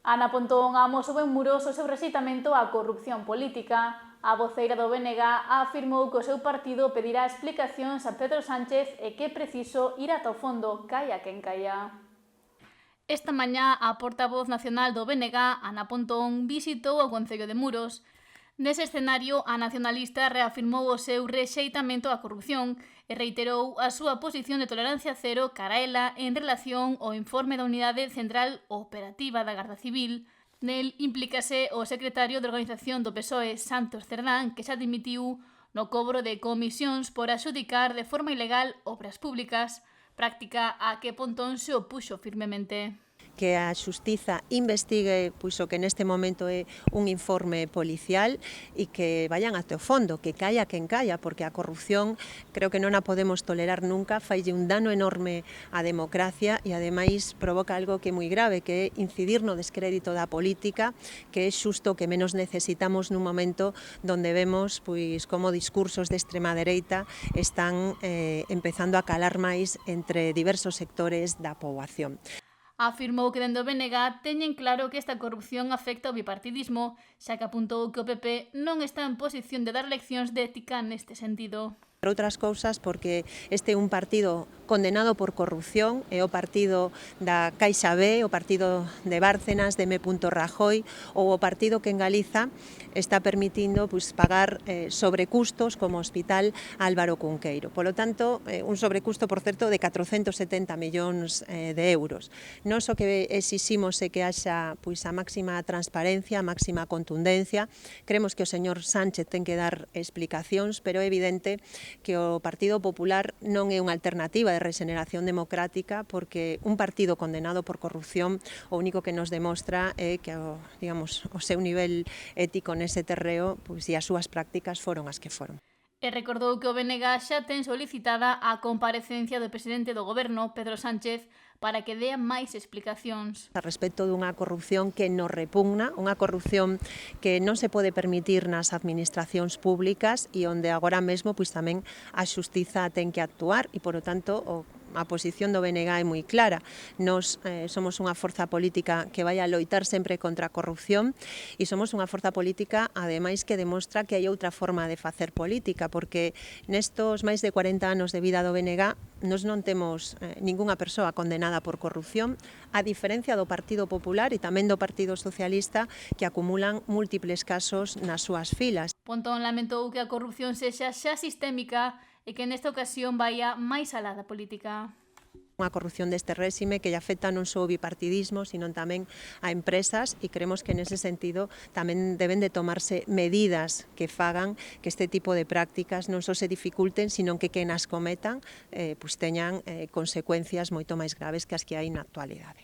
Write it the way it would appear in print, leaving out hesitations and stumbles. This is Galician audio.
Ana Pontón amosou en Muros o seu rexeitamento á corrupción política. A voceira do BNG afirmou que o seu partido pedirá explicacións a Pedro Sánchez e que é preciso ir ata o fondo, caia quen caia. Esta mañá, a portavoz nacional do BNG, Ana Pontón, visitou o Concello de Muros. Nese escenario, a nacionalista reafirmou o seu rexeitamento á corrupción e reiterou a súa posición de tolerancia cero cara a ela en relación ao informe da Unidade Central Operativa da Garda Civil. Nel implícase o secretario de Organización do PSOE, Santos Cerdán, que xa dimitiu no cobro de comisións por axudicar de forma ilegal obras públicas, práctica a que Pontón se opuxo firmemente. Que a xustiza investigue pois o que neste momento é un informe policial e que vayan até o fondo, que caia quen caia, porque a corrupción creo que non a podemos tolerar nunca, faille un dano enorme á democracia e ademais provoca algo que é moi grave, que é incidir no descrédito da política, que é xusto que menos necesitamos nun momento donde vemos pois como discursos de extrema dereita están empezando a calar máis entre diversos sectores da poboación. Afirmou que dende o BNG teñen claro que esta corrupción afecta ao bipartidismo, xa que apuntou que o PP non está en posición de dar leccións de ética neste sentido. Entre outras cousas porque este é un partido condenado por corrupción, é o partido da Caixa B, o partido de Bárcenas, de M. Rajoy, ou o partido que en Galiza está permitindo pois, pagar sobrecustos como o Hospital Álvaro Cunqueiro. Polo tanto, un sobrecusto, por certo, de 470 millóns de euros. Nós o que exiximos é que haxa pois, a máxima transparencia, a máxima contundencia. Creemos que o señor Sánchez ten que dar explicacións, pero é evidente que o Partido Popular non é unha alternativa de rexeneración democrática porque un partido condenado por corrupción o único que nos demostra é que digamos, o seu nivel ético nese terreo pois, e as súas prácticas foron as que foron. E recordou que o BNG xa ten solicitada a comparecencia do presidente do Goberno, Pedro Sánchez, para que dea máis explicacións. A respecto dunha corrupción que nos repugna, unha corrupción que non se pode permitir nas administracións públicas e onde agora mesmo pois, tamén a xustiza ten que actuar e, por lo tanto, a posición do BNG é moi clara. Nos somos unha forza política que vai a loitar sempre contra a corrupción e somos unha forza política, ademais, que demostra que hai outra forma de facer política, porque nestos máis de 40 anos de vida do BNG nos non temos ningunha persoa condenada por corrupción, a diferencia do Partido Popular e tamén do Partido Socialista, que acumulan múltiples casos nas súas filas. Pontón lamentou que a corrupción sexa xa sistémica e que nesta ocasión vaia máis alá da política. Unha corrupción deste réxime que lle afecta non só o bipartidismo, sino tamén a empresas e creemos que nese sentido tamén deben de tomarse medidas que fagan que este tipo de prácticas non só se dificulten, sino que quen as cometan pois teñan consecuencias moito máis graves que as que hai na actualidade.